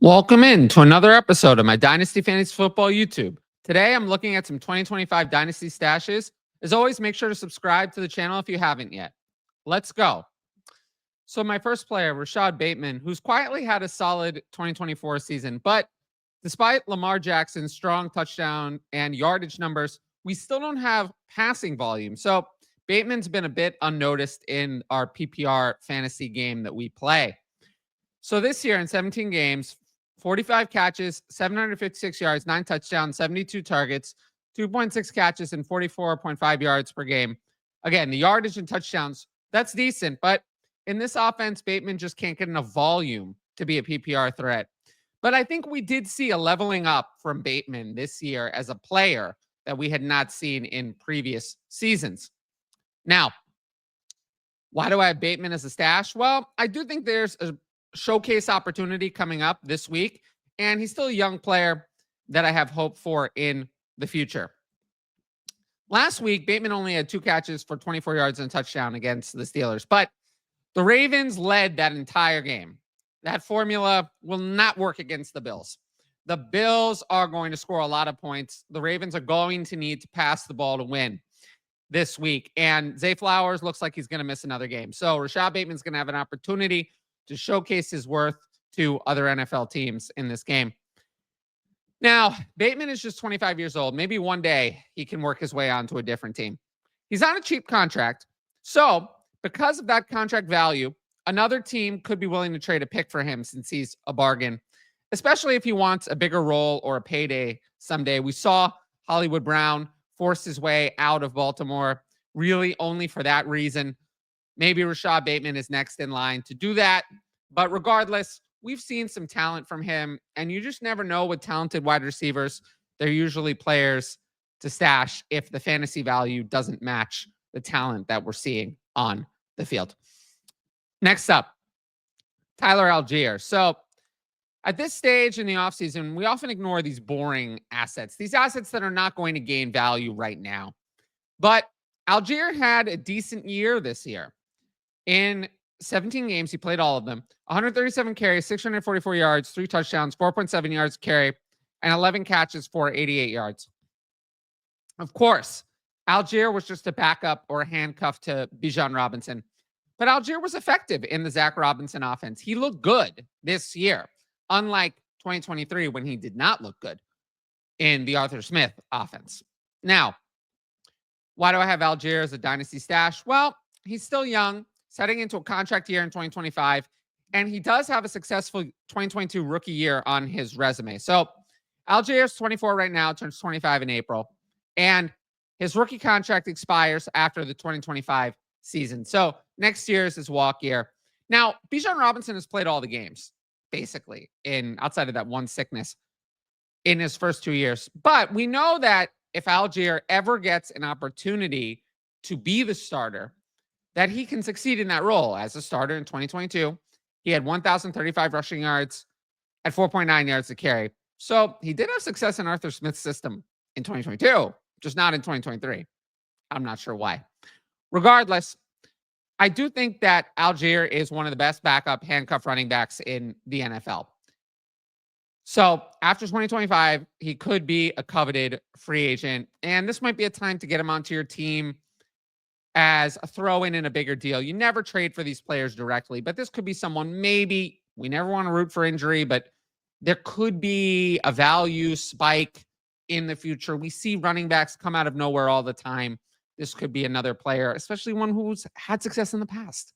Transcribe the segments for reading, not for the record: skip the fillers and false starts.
Welcome in to another episode of my Dynasty Fantasy Football YouTube. Today, I'm looking at some 2025 Dynasty stashes. As always, make sure to subscribe to the channel if you haven't yet. Let's go. So my first player, Rashod Bateman, who's quietly had a solid 2024 season, but despite Lamar Jackson's strong touchdown and yardage numbers, we still don't have passing volume. So Bateman's been a bit unnoticed in our PPR fantasy game that we play. So this year in 17 games, 45 catches, 756 yards, 9 touchdowns, 72 targets, 2.6 catches, and 44.5 yards per game. Again, the yardage and touchdowns, that's decent. But in this offense, Bateman just can't get enough volume to be a PPR threat. But I think we did see a leveling up from Bateman this year as a player that we had not seen in previous seasons. Now, why do I have Bateman as a stash? Well, I do think there's a showcase opportunity coming up this week, and he's still a young player that I have hope for in the future. Last week, Bateman only had 2 catches for 24 yards and a touchdown against the Steelers, but the Ravens led that entire game. That formula will not work against the Bills. The Bills are going to score a lot of points. The Ravens are going to need to pass the ball to win this week, and Zay Flowers looks like he's going to miss another game. So Rashod Bateman's going to have an opportunity to showcase his worth to other NFL teams in this game. Now, Bateman is just 25 years old. Maybe one day he can work his way onto a different team. He's on a cheap contract. So because of that contract value, another team could be willing to trade a pick for him since he's a bargain, especially if he wants a bigger role or a payday someday. We saw Hollywood Brown force his way out of Baltimore really only for that reason. Maybe Rashod Bateman is next in line to do that. But regardless, we've seen some talent from him, and you just never know with talented wide receivers. They're usually players to stash if the fantasy value doesn't match the talent that we're seeing on the field. Next up, Tyler Allgeier. So at this stage in the offseason, we often ignore these boring assets, these assets that are not going to gain value right now. But Allgeier had a decent year this year. In 17 games, he played all of them. 137 carries, 644 yards, 3 touchdowns, 4.7 yards carry, and 11 catches for 88 yards. Of course, Allgeier was just a backup or a handcuff to Bijan Robinson. But Allgeier was effective in the Zach Robinson offense. He looked good this year, unlike 2023 when he did not look good in the Arthur Smith offense. Now, why do I have Allgeier as a dynasty stash? Well, he's still young, setting into a contract year in 2025, and he does have a successful 2022 rookie year on his resume. So Allgeier's 24 right now, turns 25 in April, and his rookie contract expires after the 2025 season. So next year is his walk year. Now, Bijan Robinson has played all the games, basically, outside of that one sickness in his first 2 years. But we know that if Allgeier ever gets an opportunity to be the starter, that he can succeed in that role as a starter in 2022. He had 1,035 rushing yards at 4.9 yards to carry. So he did have success in Arthur Smith's system in 2022, just not in 2023. I'm not sure why. Regardless, I do think that Allgeier is one of the best backup handcuff running backs in the NFL. So after 2025, he could be a coveted free agent, and this might be a time to get him onto your team as a throw-in a bigger deal. You never trade for these players directly, but this could be someone, maybe, we never want to root for injury, but there could be a value spike in the future. We see running backs come out of nowhere all the time. This could be another player, especially one who's had success in the past.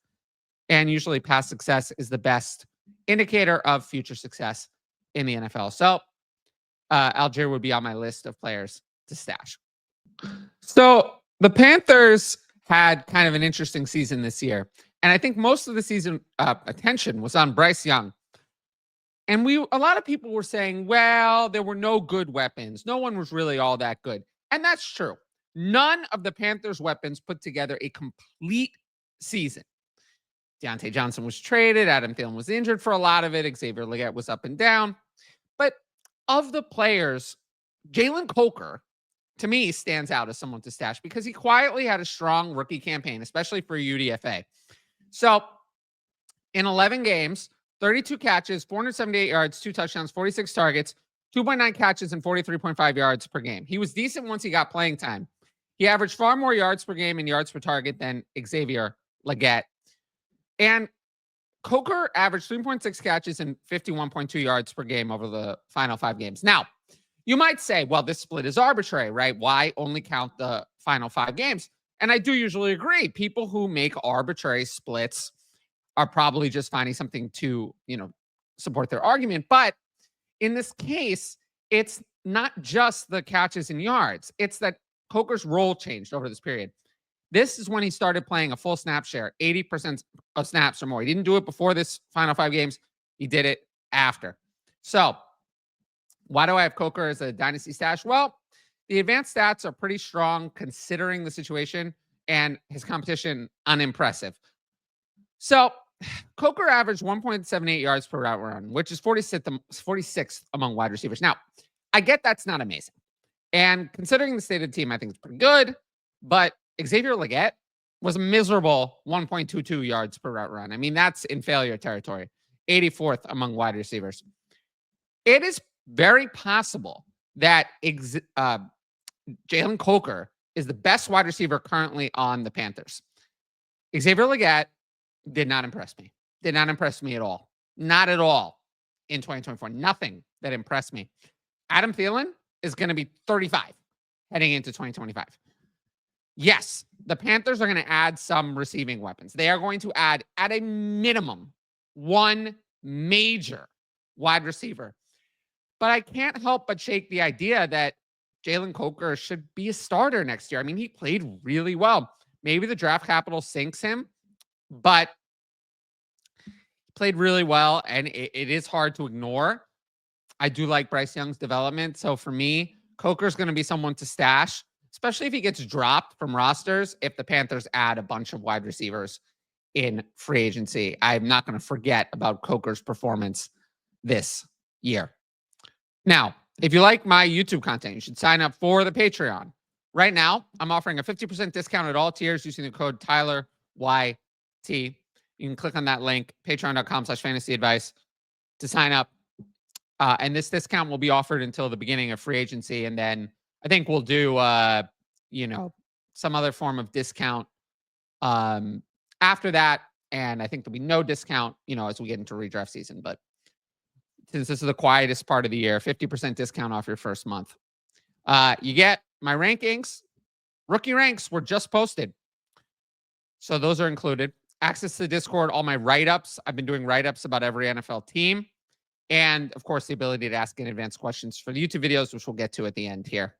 And usually past success is the best indicator of future success in the NFL. So Allgeier would be on my list of players to stash. So the Panthers had kind of an interesting season this year. And I think most of the season attention was on Bryce Young. And a lot of people were saying, well, there were no good weapons. No one was really all that good. And that's true. None of the Panthers' weapons put together a complete season. Deontay Johnson was traded. Adam Thielen was injured for a lot of it. Xavier Legette was up and down. But of the players, Jalen Coker, to me, stands out as someone to stash because he quietly had a strong rookie campaign, especially for UDFA. So in 11 games, 32 catches, 478 yards, 2 touchdowns, 46 targets, 2.9 catches, and 43.5 yards per game. He was decent once he got playing time. He averaged far more yards per game and yards per target than Xavier Legette. And Coker averaged 3.6 catches and 51.2 yards per game over the final 5 games. Now, you might say, well, this split is arbitrary, right? Why only count the final 5 games? And I do usually agree. People who make arbitrary splits are probably just finding something to, support their argument. But in this case, it's not just the catches and yards. It's that Coker's role changed over this period. This is when he started playing a full snap share, 80% of snaps or more. He didn't do it before this final 5 games. He did it after. So why do I have Coker as a dynasty stash? Well, the advanced stats are pretty strong considering the situation, and his competition unimpressive. So Coker averaged 1.78 yards per route run, which is 46th among wide receivers. Now, I get that's not amazing. And considering the state of the team, I think it's pretty good. But Xavier Legette was a miserable 1.22 yards per route run. I mean, that's in failure territory. 84th among wide receivers. It is very possible that Jalen Coker is the best wide receiver currently on the Panthers. Xavier Legette did not impress me. Did not impress me at all. Not at all in 2024. Nothing that impressed me. Adam Thielen is going to be 35 heading into 2025. Yes, the Panthers are going to add some receiving weapons. They are going to add, at a minimum, one major wide receiver. But I can't help but shake the idea that Jalen Coker should be a starter next year. I mean, he played really well. Maybe the draft capital sinks him, but he played really well, and it is hard to ignore. I do like Bryce Young's development. So for me, Coker's going to be someone to stash, especially if he gets dropped from rosters, if the Panthers add a bunch of wide receivers in free agency. I'm not going to forget about Coker's performance this year. Now, if you like my YouTube content, you should sign up for the Patreon. Right now, I'm offering a 50% discount at all tiers using the code TylerYT. You can click on that link, patreon.com/fantasyadvice, to sign up. And this discount will be offered until the beginning of free agency. And then I think we'll do, some other form of discount after that. And I think there'll be no discount, as we get into redraft season. But since this is the quietest part of the year, 50% discount off your first month. You get my rankings. Rookie ranks were just posted. So those are included. Access to the Discord, all my write-ups. I've been doing write-ups about every NFL team. And, of course, the ability to ask in advance questions for the YouTube videos, which we'll get to at the end here.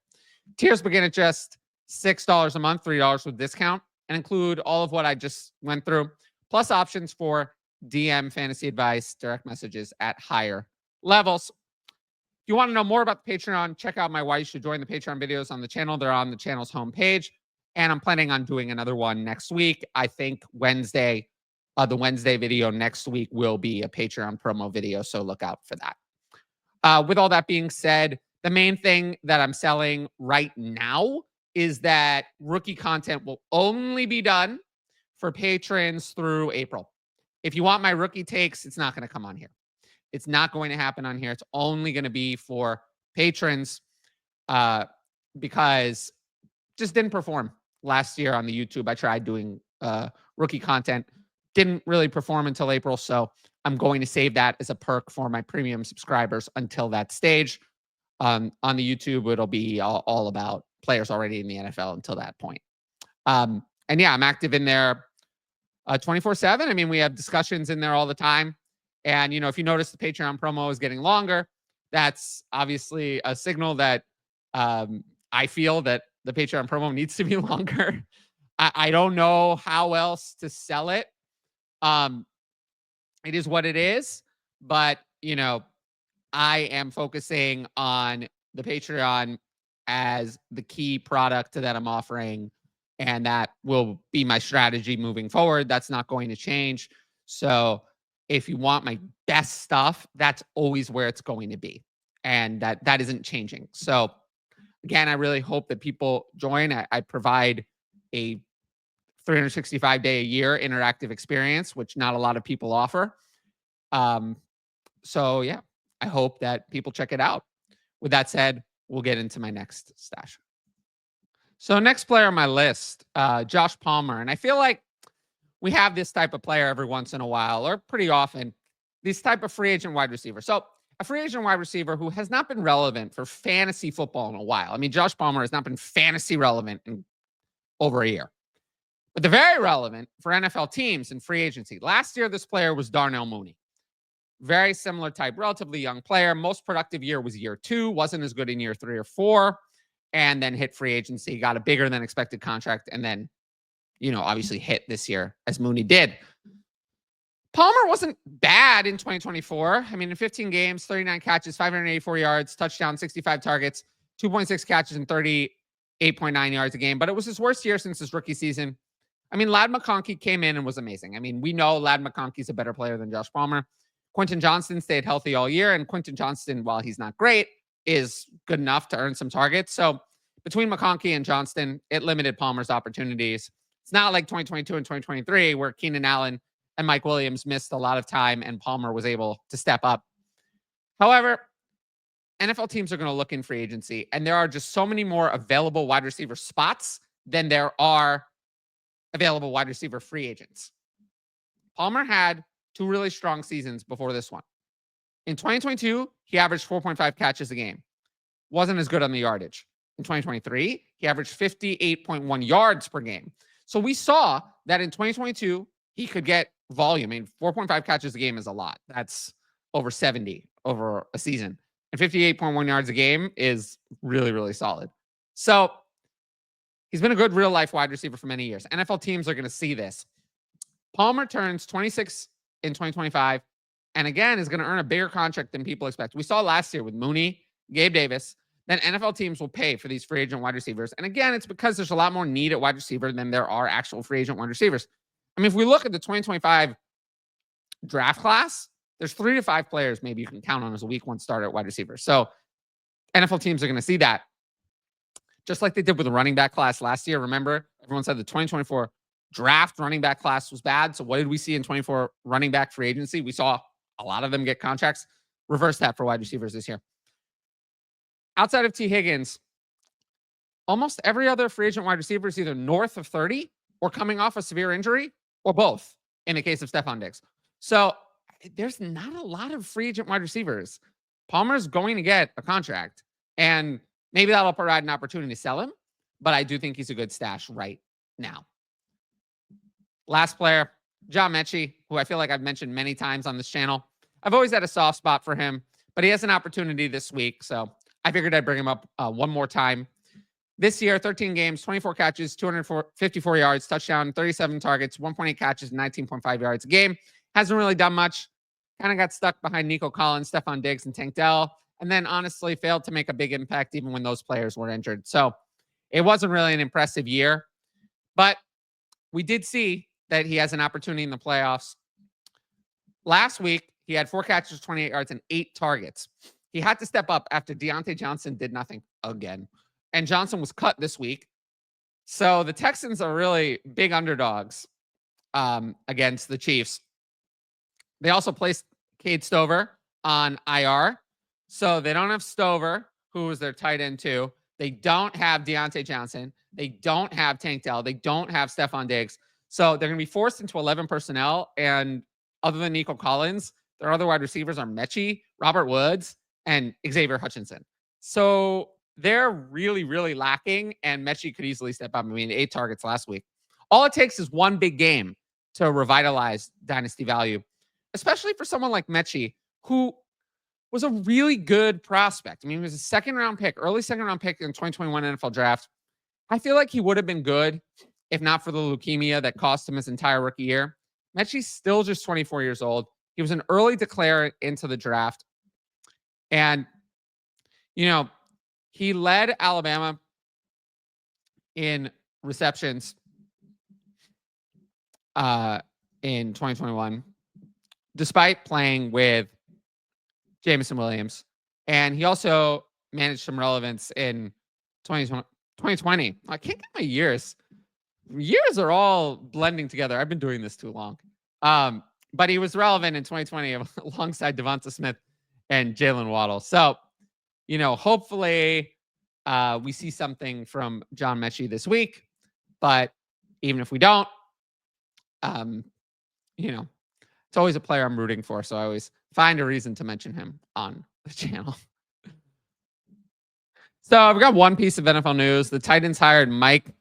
Tiers begin at just $6 a month, $3 with discount, and include all of what I just went through, plus options for DM fantasy advice, direct messages at higher levels. If you want to know more about the Patreon, check out my Why You Should Join the Patreon videos on the channel. They're on the channel's homepage. And I'm planning on doing another one next week. I think Wednesday, the Wednesday video next week will be a Patreon promo video, so look out for that. With all that being said, the main thing that I'm selling right now is that rookie content will only be done for patrons through April. If you want my rookie takes, it's not going to come on here. It's not going to happen on here. It's only going to be for patrons because just didn't perform last year on the YouTube. I tried doing rookie content. Didn't really perform until April, so I'm going to save that as a perk for my premium subscribers until that stage. On the YouTube, it'll be all about players already in the NFL until that point. And yeah, I'm active in there 24/7. I mean, we have discussions in there all the time. And, if you notice the Patreon promo is getting longer, that's obviously a signal that I feel that the Patreon promo needs to be longer. I don't know how else to sell it. It is what it is, but I am focusing on the Patreon as the key product that I'm offering, and that will be my strategy moving forward. That's not going to change. So if you want my best stuff, that's always where it's going to be, and that isn't changing. So again, I really hope that people join. I provide a 365-day a year interactive experience, which not a lot of people offer. So yeah, I hope that people check it out. With that said, we'll get into my next stash. So next player on my list, Josh Palmer. And I feel like we have this type of player every once in a while, or pretty often, this type of free agent wide receiver. So a free agent wide receiver who has not been relevant for fantasy football in a while. I mean, Josh Palmer has not been fantasy relevant in over a year. But they're very relevant for NFL teams in free agency. Last year, this player was Darnell Mooney. Very similar type, relatively young player. Most productive year was year 2, wasn't as good in year 3 or 4, and then hit free agency, got a bigger than expected contract, and then, obviously hit this year as Mooney did. Palmer wasn't bad in 2024. I mean, in 15 games, 39 catches, 584 yards, touchdown, 65 targets, 2.6 catches, and 38.9 yards a game. But it was his worst year since his rookie season. I mean, Ladd McConkey came in and was amazing. I mean, we know Ladd McConkey's a better player than Josh Palmer. Quentin Johnston stayed healthy all year, and Quentin Johnston, while he's not great, is good enough to earn some targets. So between McConkey and Johnston, it limited Palmer's opportunities. It's not like 2022 and 2023 where Keenan Allen and Mike Williams missed a lot of time and Palmer was able to step up. However, NFL teams are going to look in free agency, and there are just so many more available wide receiver spots than there are available wide receiver free agents. Palmer had 2 really strong seasons before this one. In 2022, he averaged 4.5 catches a game. Wasn't as good on the yardage. In 2023, he averaged 58.1 yards per game. So we saw that in 2022, he could get volume. I mean, 4.5 catches a game is a lot. That's over 70 over a season. And 58.1 yards a game is really, really solid. So he's been a good real-life wide receiver for many years. NFL teams are going to see this. Palmer turns 26 in 2025, and again is going to earn a bigger contract than people expect. We saw last year with Mooney, Gabe Davis, that NFL teams will pay for these free agent wide receivers. And again, it's because there's a lot more need at wide receiver than there are actual free agent wide receivers. I mean, if we look at the 2025 draft class, there's 3 to 5 players maybe you can count on as a week 1 starter at wide receiver. So NFL teams are going to see that. Just like they did with the running back class last year. Remember, everyone said the 2024 draft running back class was bad. So what did we see in 24 running back free agency? We saw a lot of them get contracts. Reverse that for wide receivers this year. Outside of T. Higgins, almost every other free agent wide receiver is either north of 30 or coming off a severe injury or both in the case of Stephon Diggs. So there's not a lot of free agent wide receivers. Palmer's going to get a contract, and maybe that'll provide an opportunity to sell him, but I do think he's a good stash right now. Last player, John Metchie, who I feel like I've mentioned many times on this channel. I've always had a soft spot for him, but he has an opportunity this week, so I figured I'd bring him up one more time. This year, 13 games, 24 catches, 254 yards, touchdown, 37 targets, 1.8 catches, 19.5 yards a game. Hasn't really done much. Kind of got stuck behind Nico Collins, Stephon Diggs, and Tank Dell, and then honestly failed to make a big impact even when those players were injured. So it wasn't really an impressive year, but we did see that he has an opportunity in the playoffs. Last week, he had 4 catches, 28 yards, and 8 targets. He had to step up after Deontay Johnson did nothing again. And Johnson was cut this week. So the Texans are really big underdogs against the Chiefs. They also placed Cade Stover on IR. So they don't have Stover, who was their tight end too. They don't have Deontay Johnson. They don't have Tank Dell. They don't have Stephon Diggs. So they're going to be forced into 11 personnel. And other than Nico Collins, their other wide receivers are Metchie, Robert Woods, and Xavier Hutchinson. So they're really, really lacking, and Metchie could easily step up. I mean, 8 targets last week. All it takes is one big game to revitalize dynasty value, especially for someone like Metchie, who was a really good prospect. I mean, he was a second-round pick, early second-round pick in 2021 NFL draft. I feel like he would have been good if not for the leukemia that cost him his entire rookie year. Metchie's still just 24 years old. He was an early declare into the draft. And, you know, he led Alabama in receptions in 2021, despite playing with Jameson Williams. And he also managed some relevance in 2020. I can't get my years. Years are all blending together. I've been doing this too long. but he was relevant in 2020 alongside Devonta Smith and Jalen Waddle. So, hopefully we see something from John Metchie this week. But even if we don't, it's always a player I'm rooting for. So I always find a reason to mention him on the channel. So I've got one piece of NFL news. The Titans hired Mike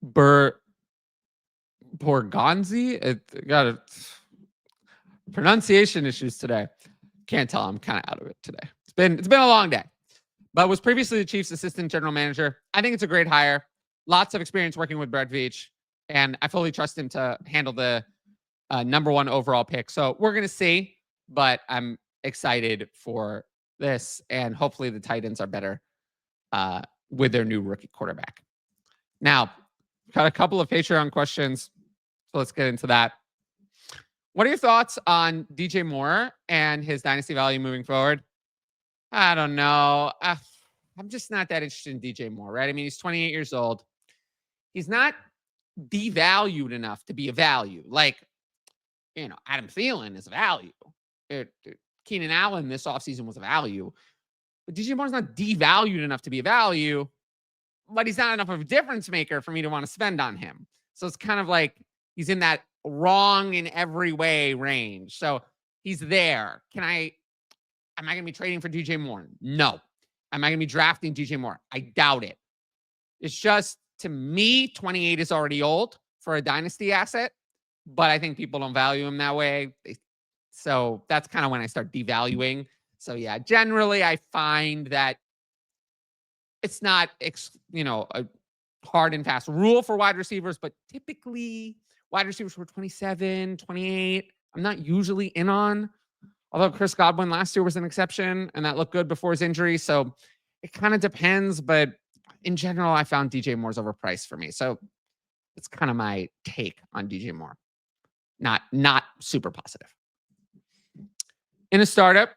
Borgonzi. It got pronunciation issues today. Can't tell. I'm kind of out of it today. It's been a long day, but was previously the Chiefs' assistant general manager. I think it's a great hire. Lots of experience working with Brett Veach, and I fully trust him to handle the number 1 overall pick. So we're going to see, but I'm excited for this, and hopefully the Titans are better with their new rookie quarterback. Now, got a couple of Patreon questions, so let's get into that. What are your thoughts on DJ Moore and his dynasty value moving forward? I don't know. I'm just not that interested in DJ Moore, right? I mean, he's 28 years old. He's not devalued enough to be a value. Like, Adam Thielen is a value. Keenan Allen this offseason was a value. But DJ Moore's not devalued enough to be a value, but he's not enough of a difference maker for me to want to spend on him. So it's kind of like he's in that wrong in every way range. So he's there. Am I going to be trading for DJ Moore? No. Am I going to be drafting DJ Moore? I doubt it. It's just, to me, 28 is already old for a dynasty asset, but I think people don't value him that way. So that's kind of when I start devaluing. So yeah, generally I find that it's not, a hard and fast rule for wide receivers, but typically wide receivers were 27, 28. I'm not usually in on, although Chris Godwin last year was an exception and that looked good before his injury. So it kind of depends, but in general, I found DJ Moore's overpriced for me. So it's kind of my take on DJ Moore. Not super positive. In a startup,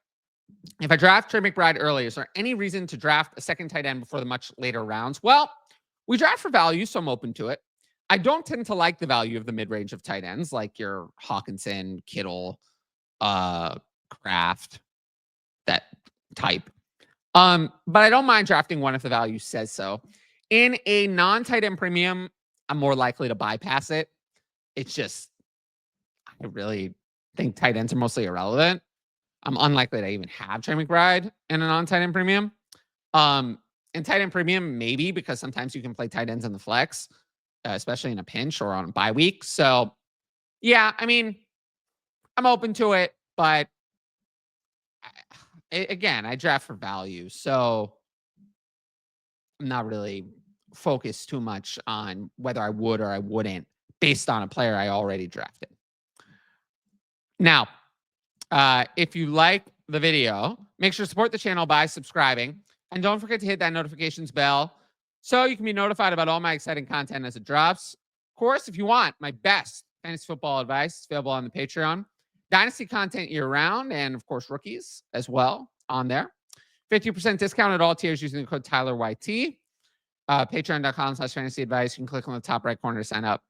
if I draft Trey McBride early, is there any reason to draft a second tight end before the much later rounds? Well, we draft for value, so I'm open to it. I don't tend to like the value of the mid-range of tight ends, like your Hawkinson, Kittle, Kraft, that type. But I don't mind drafting one if the value says so. In a non-tight end premium, I'm more likely to bypass it. It's just, I really think tight ends are mostly irrelevant. I'm unlikely to even have Trey McBride in a non-tight end premium. In tight end premium, maybe, because sometimes you can play tight ends in the flex, especially in a pinch or on a bye week. So, yeah, I mean, I'm open to it, but again, I draft for value. So I'm not really focused too much on whether I would or I wouldn't based on a player I already drafted. Now, if you like the video, make sure to support the channel by subscribing. And don't forget to hit that notifications bell so you can be notified about all my exciting content as it drops. Of course, if you want my best fantasy football advice, it's available on the Patreon. Dynasty content year-round, and of course, rookies as well on there. 50% discount at all tiers using the code TylerYT. Patreon.com/fantasy advice. You can click on the top right corner to sign up.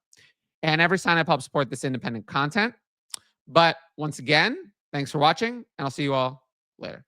And every sign up helps support this independent content. But once again, thanks for watching, and I'll see you all later.